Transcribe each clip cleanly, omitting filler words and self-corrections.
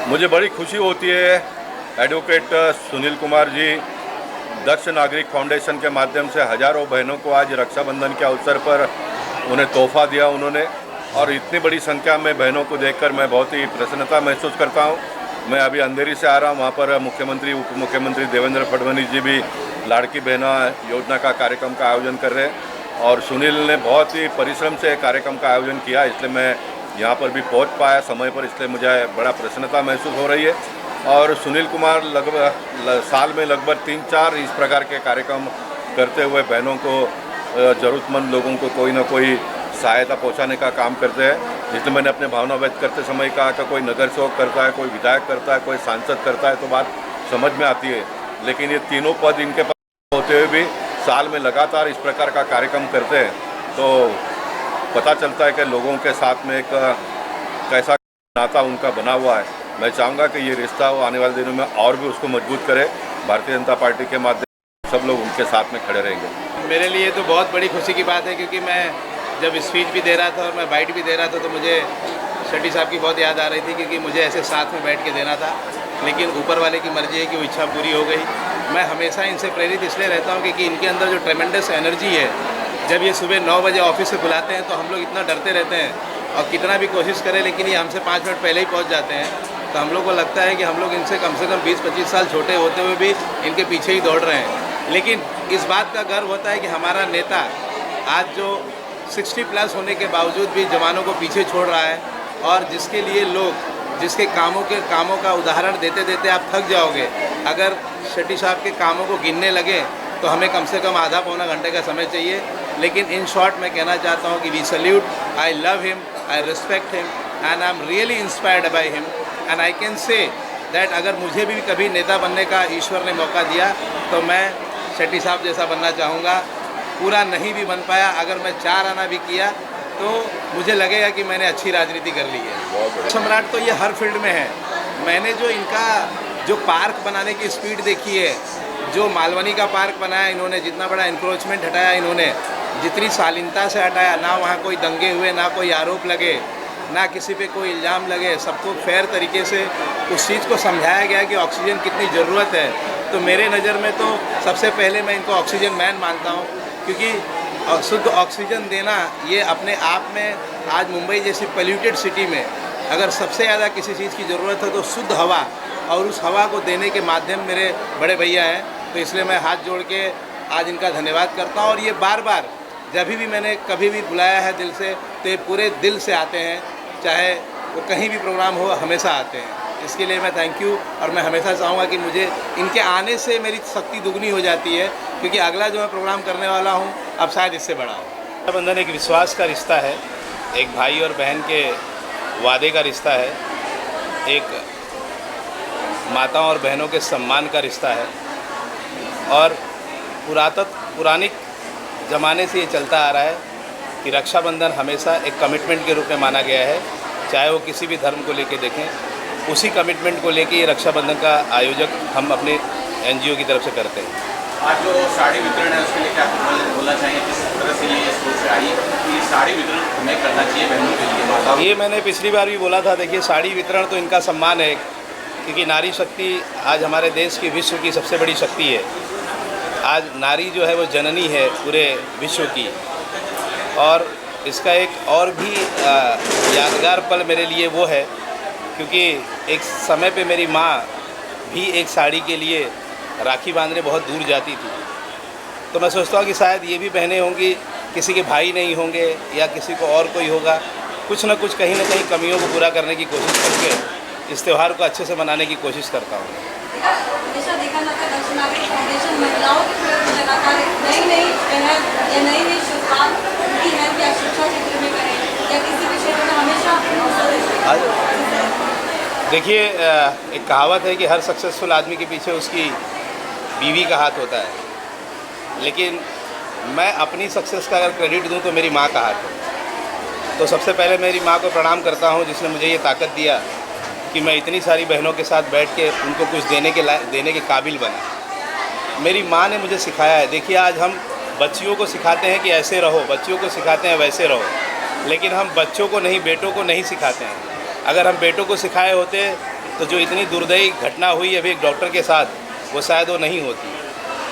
मुझे बड़ी खुशी होती है एडवोकेट सुनील कुमार जी दक्ष नागरिक फाउंडेशन के माध्यम से हजारों बहनों को आज रक्षाबंधन के अवसर पर उन्हें तोहफा दिया उन्होंने, और इतनी बड़ी संख्या में बहनों को देखकर मैं बहुत ही प्रसन्नता महसूस करता हूं। मैं अभी अंधेरी से आ रहा हूं, वहां पर मुख्यमंत्री उप मुख्यमंत्री देवेंद्र फडणवीस जी भी लाड़की बहना योजना का कार्यक्रम का आयोजन कर रहे हैं, और सुनील ने बहुत ही परिश्रम से कार्यक्रम का आयोजन किया, इसलिए मैं यहाँ पर भी पहुँच पाया समय पर, इसलिए मुझे बड़ा प्रसन्नता महसूस हो रही है। और सुनील कुमार लगभग साल में लगभग 3-4 इस प्रकार के कार्यक्रम करते हुए बहनों को, ज़रूरतमंद लोगों को कोई ना कोई सहायता पहुंचाने का काम करते हैं। इसलिए मैंने अपने भावना व्यक्त करते समय कहा कि कोई नगर सेवक करता है, कोई विधायक करता है, कोई सांसद करता है तो बात समझ में आती है, लेकिन ये तीनों पद इनके पास होते हुए भी साल में लगातार इस प्रकार का कार्यक्रम करते हैं, तो पता चलता है कि लोगों के साथ में एक कैसा नाता उनका बना हुआ है। मैं चाहूँगा कि ये रिश्ता आने वाले दिनों में और भी उसको मजबूत करे। भारतीय जनता पार्टी के माध्यम से सब लोग उनके साथ में खड़े रहेंगे। मेरे लिए तो बहुत बड़ी खुशी की बात है, क्योंकि मैं जब स्पीच भी दे रहा था और मैं बाइट भी दे रहा था तो मुझे शेट्टी साहब की बहुत याद आ रही थी, क्योंकि मुझे ऐसे साथ में बैठ के देना था, लेकिन ऊपर वाले की मर्जी है कि वो इच्छा पूरी हो गई। मैं हमेशा इनसे प्रेरित इसलिए रहता हूँ क्योंकि इनके अंदर जो ट्रेमेंडस एनर्जी है, जब ये सुबह 9 बजे ऑफिस से बुलाते हैं तो हम लोग इतना डरते रहते हैं, और कितना भी कोशिश करें लेकिन ये हमसे 5 मिनट पहले ही पहुँच जाते हैं। तो हम लोग को लगता है कि हम लोग इनसे कम से कम 20-25 साल छोटे होते हुए भी इनके पीछे ही दौड़ रहे हैं। लेकिन इस बात का गर्व होता है कि हमारा नेता आज जो 60+ होने के बावजूद भी जवानों को पीछे छोड़ रहा है, और जिसके लिए लोग जिसके कामों का उदाहरण देते देते आप थक जाओगे। अगर शेट्टी साहब के कामों को गिनने लगे तो हमें कम से कम आधा पौना घंटे का समय चाहिए। लेकिन इन शॉर्ट मैं कहना चाहता हूँ कि we salute, I love him, I respect him and I am really inspired by him, and I can say that अगर मुझे भी कभी नेता बनने का ईश्वर ने मौका दिया तो मैं शेट्टी साहब जैसा बनना चाहूँगा। पूरा नहीं भी बन पाया, अगर मैं 4 आना भी किया तो मुझे लगेगा कि मैंने अच्छी राजनीति कर ली है। सम्राट तो ये हर फील्ड में है। मैंने जो इनका जो पार्क बनाने की स्पीड देखी है, जो मालवनी का पार्क बनाया इन्होंने, जितना बड़ा इंक्रोचमेंट हटाया इन्होंने, जितनी शालीनता से हटाया, ना वहाँ कोई दंगे हुए, ना कोई आरोप लगे, ना किसी पे कोई इल्ज़ाम लगे, सबको फेयर तरीके से उस चीज़ को समझाया गया कि ऑक्सीजन कितनी ज़रूरत है। तो मेरे नज़र में तो सबसे पहले मैं इनको ऑक्सीजन मैन मानता हूँ, क्योंकि शुद्ध ऑक्सीजन देना ये अपने आप में, आज मुंबई जैसी पोल्यूटेड सिटी में अगर सबसे ज़्यादा किसी चीज़ की ज़रूरत है तो शुद्ध हवा, और उस हवा को देने के माध्यम मेरे बड़े भैया हैं। तो इसलिए मैं हाथ जोड़ के आज इनका धन्यवाद करता हूँ। और ये बार बार जब भी मैंने कभी भी बुलाया है दिल से, तो ये पूरे दिल से आते हैं, चाहे वो कहीं भी प्रोग्राम हो हमेशा आते हैं। इसके लिए मैं थैंक यू, और मैं हमेशा चाहूँगा कि मुझे इनके आने से मेरी शक्ति दुगनी हो जाती है, क्योंकि अगला जो मैं प्रोग्राम करने वाला हूँ अब शायद इससे बड़ा हो। रक्षाबंधन एक विश्वास का रिश्ता है, एक भाई और बहन के वादे का रिश्ता है, एक माताओं और बहनों के सम्मान का रिश्ता है, और पुरानी ज़माने से ये चलता आ रहा है कि रक्षाबंधन हमेशा एक कमिटमेंट के रूप में माना गया है, चाहे वो किसी भी धर्म को लेके देखें। उसी कमिटमेंट को लेके ये रक्षाबंधन का आयोजक हम अपने NGO की तरफ से करते हैं। आज जो साड़ी वितरण है उसके लिए क्या बोलना चाहिए, किस तरह से ये सोच आई कि साड़ी वितरण हमें करना चाहिए बहनों के लिए, माताओं? ये मैंने पिछली बार भी बोला था। देखिए, साड़ी वितरण तो इनका सम्मान है, क्योंकि नारी शक्ति आज हमारे देश की, विश्व की सबसे बड़ी शक्ति है। आज नारी जो है वो जननी है पूरे विश्व की। और इसका एक और भी यादगार पल मेरे लिए वो है, क्योंकि एक समय पे मेरी माँ भी एक साड़ी के लिए राखी बांधने बहुत दूर जाती थी। तो मैं सोचता हूँ कि शायद ये भी बहनें होंगी, किसी के भाई नहीं होंगे या किसी को और कोई होगा, कुछ ना कुछ कहीं ना कहीं कमियों को पूरा करने की कोशिश करके इस त्यौहार को अच्छे से मनाने की कोशिश करता हूँ। हमेशा देखा जाता है दक्ष नागरिक फाउंडेशन महिलाओं के प्रति लगातार नई पहल या नई शुरुआत की है, या शिक्षा क्षेत्र में करें या किसी भी क्षेत्र में हमेशा। देखिए, एक कहावत है कि हर सक्सेसफुल आदमी के पीछे उसकी बीवी का हाथ होता है, लेकिन मैं अपनी सक्सेस का अगर क्रेडिट दूं तो मेरी माँ का हाथ है। तो सबसे पहले मेरी माँ को प्रणाम करता हूँ, जिसने मुझे ये ताकत दिया कि मैं इतनी सारी बहनों के साथ बैठ के उनको कुछ देने के काबिल बना। मेरी माँ ने मुझे सिखाया है। देखिए, आज हम बच्चियों को सिखाते हैं कि ऐसे रहो, बच्चियों को सिखाते हैं वैसे रहो, लेकिन हम बच्चों को नहीं, बेटों को नहीं सिखाते हैं। अगर हम बेटों को सिखाए होते तो जो इतनी दुर्दैवी घटना हुई अभी एक डॉक्टर के साथ, वो शायद वो नहीं होती।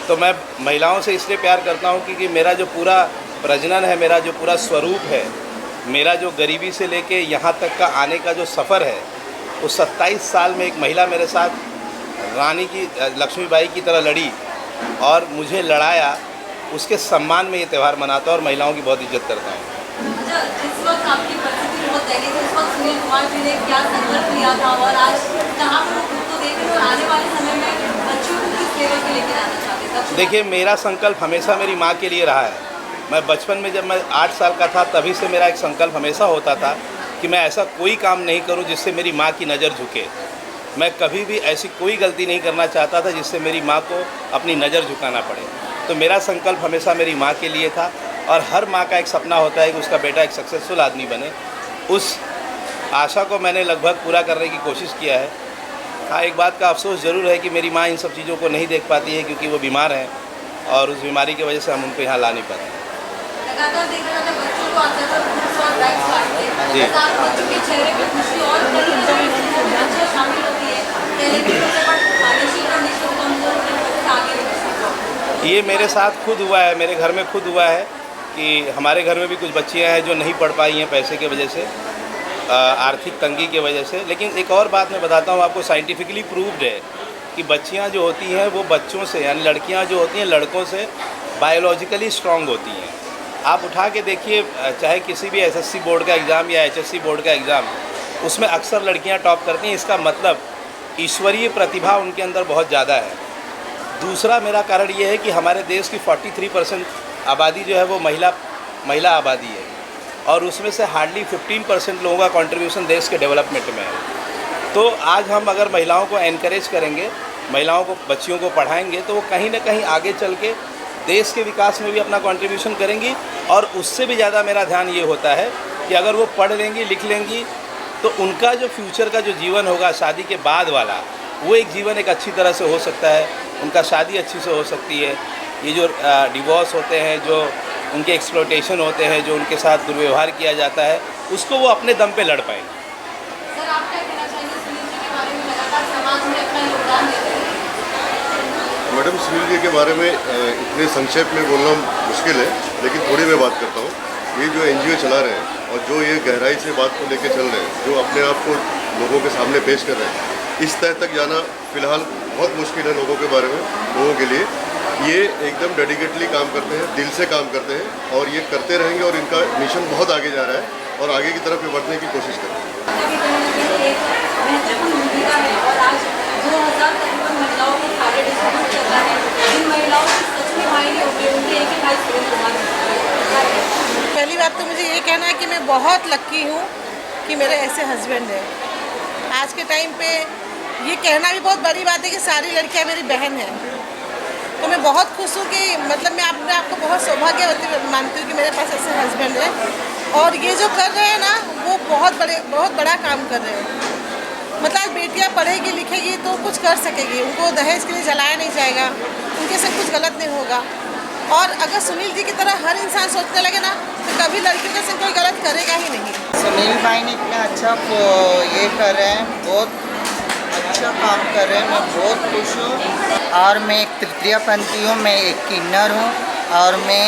तो मैं महिलाओं से इसलिए प्यार करता हूँ क्योंकि मेरा जो पूरा प्रजनन है, मेरा जो पूरा स्वरूप है, मेरा जो गरीबी से लेके यहाँ तक का आने का जो सफ़र है, उस 27 साल में एक महिला मेरे साथ रानी की, लक्ष्मीबाई की तरह लड़ी और मुझे लड़ाया। उसके सम्मान में ये त्यौहार मनाता हूँ और महिलाओं की बहुत इज्जत करता हूँ। जिस वक्त आपकी परिस्थिति बहुत दैनिक थी, उस वक्त सुनील कुमार जी ने क्या संकल्प लिया था और आज कहाँ पर वो खुद को देख रहे हैं और आने वाले समय में बच्चों को किस लेवल पे लेकर आना चाहते हैं? देखिए, मेरा संकल्प हमेशा मेरी माँ के लिए रहा है। मैं बचपन में, जब मैं 8 साल का था, तभी से मेरा एक संकल्प हमेशा होता था कि मैं ऐसा कोई काम नहीं करूं जिससे मेरी माँ की नज़र झुके। मैं कभी भी ऐसी कोई गलती नहीं करना चाहता था जिससे मेरी माँ को अपनी नज़र झुकाना पड़े। तो मेरा संकल्प हमेशा मेरी माँ के लिए था, और हर माँ का एक सपना होता है कि उसका बेटा एक सक्सेसफुल आदमी बने। उस आशा को मैंने लगभग पूरा करने की कोशिश किया है। हाँ, एक बात का अफसोस ज़रूर है कि मेरी माँ इन सब चीज़ों को नहीं देख पाती है, क्योंकि वो बीमार हैं और उस बीमारी की वजह से हम उनको यहाँ ला नहीं पाते। लगातार देख रहे थे बच्चों को आप जगह फ्रूट्स और बैग्स बांटते हैं, जी। लगातार बच्चों के चेहरे पे खुशी और बच्चे शामिल होती है, फाइनेंशियल कंडीशन कमजोर होने की वजह से आगे बढ़ते हैं। ये मेरे साथ खुद हुआ है, मेरे घर में खुद हुआ है कि हमारे घर में भी कुछ बच्चियाँ हैं जो नहीं पढ़ पाई हैं पैसे की वजह से, आर्थिक तंगी की वजह से। लेकिन एक और बात मैं बताता हूँ आपको, साइंटिफिकली प्रूव्ड है कि बच्चियाँ जो होती हैं वो बच्चों से, यानी लड़कियाँ जो होती हैं लड़कों से बायोलॉजिकली स्ट्रांग होती हैं। आप उठा के देखिए, चाहे किसी भी SSC बोर्ड का एग्ज़ाम या HSC बोर्ड का एग्ज़ाम, उसमें अक्सर लड़कियां टॉप करती हैं। इसका मतलब ईश्वरीय प्रतिभा उनके अंदर बहुत ज़्यादा है। दूसरा मेरा कारण ये है कि हमारे देश की 43% आबादी जो है वो महिला आबादी है, और उसमें से हार्डली 15% लोगों का कंट्रीब्यूशन देश के डेवलपमेंट में है। तो आज हम अगर महिलाओं को एनकरेज करेंगे, महिलाओं को, बच्चियों को पढ़ाएंगे, तो वो कहीं ना कहीं आगे चल के देश के विकास में भी अपना कंट्रीब्यूशन करेंगी। और उससे भी ज़्यादा मेरा ध्यान ये होता है कि अगर वो पढ़ लेंगी, लिख लेंगी, तो उनका जो फ्यूचर का जो जीवन होगा शादी के बाद वाला, वो एक जीवन एक अच्छी तरह से हो सकता है। उनका शादी अच्छी से हो सकती है। ये जो डिवोर्स होते हैं, जो उनके एक्सप्लॉयटेशन होते हैं, जो उनके साथ दुर्व्यवहार किया जाता है, उसको वो अपने दम पे लड़ पाएंगे। सर, आप क्या कहना चाहेंगे सुनील जी के बारे में? लगातार समाज में अपना योगदान देते हैं। मैडम, सुनील जी के बारे में इतने संक्षेप में बोलना मुश्किल है, लेकिन थोड़ी मैं बात करता हूँ। ये जो NGO चला रहे हैं और जो ये गहराई से बात को लेकर चल रहे हैं, जो अपने आप को लोगों के सामने पेश कर रहे हैं, इस तय तक जाना फ़िलहाल बहुत मुश्किल है लोगों के बारे में, लोगों के लिए। ये एकदम डेडिकेटली काम करते हैं, दिल से काम करते हैं, और ये करते रहेंगे, और इनका मिशन बहुत आगे जा रहा है और आगे की तरफ बढ़ने की कोशिश कर रहे हैं। महत्वपूर्ण भूमिका है और आज 2000 तकरीबन महिलाओं को सारे डिस्ट्रीब्यूट कर रहा है। जिन महिलाओं की सच में भाई नहीं होंगे, उनके एक ही भाई सुनील कुमार हैं। पहली बात तो मुझे ये कहना है कि मैं बहुत लक्की हूँ कि मेरे ऐसे हस्बैंड हैं। आज के टाइम पे ये कहना भी बहुत बड़ी बात है कि सारी लड़कियाँ मेरी बहन हैं। तो मैं बहुत खुश हूँ कि मतलब मैं अपने आप को बहुत बहुत सौभाग्यवती मानती हूँ कि मेरे पास ऐसे हस्बैंड है। और ये जो कर रहे हैं ना, वो बहुत बड़ा काम कर रहे हैं। मतलब आज बेटियाँ पढ़ेगी लिखेगी तो कुछ कर सकेगी, उनको दहेज के लिए जलाया नहीं जाएगा, उनके से कुछ गलत नहीं होगा। और अगर सुनील जी की तरह हर इंसान सोचने लगे ना, तो कभी लड़कियों के संग कोई गलत करेगा ही नहीं। सुनील भाई ने इतना अच्छा ये कर रहे हैं, बहुत अच्छा काम कर रहे हैं, मैं बहुत खुश हूँ। और मैं एक तृतीयपंथी हूँ, मैं एक किन्नर हूँ, और मैं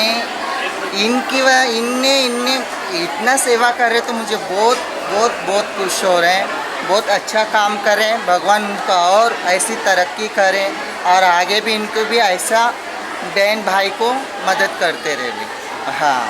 इनने इतना सेवा कर रहे तो मुझे बहुत खुश हो रहे हैं। बहुत अच्छा काम कर रहे हैं, भगवान उनका और ऐसी तरक्की करें और आगे भी इनको भी ऐसा बहन भाई को मदद करते रहे। हाँ।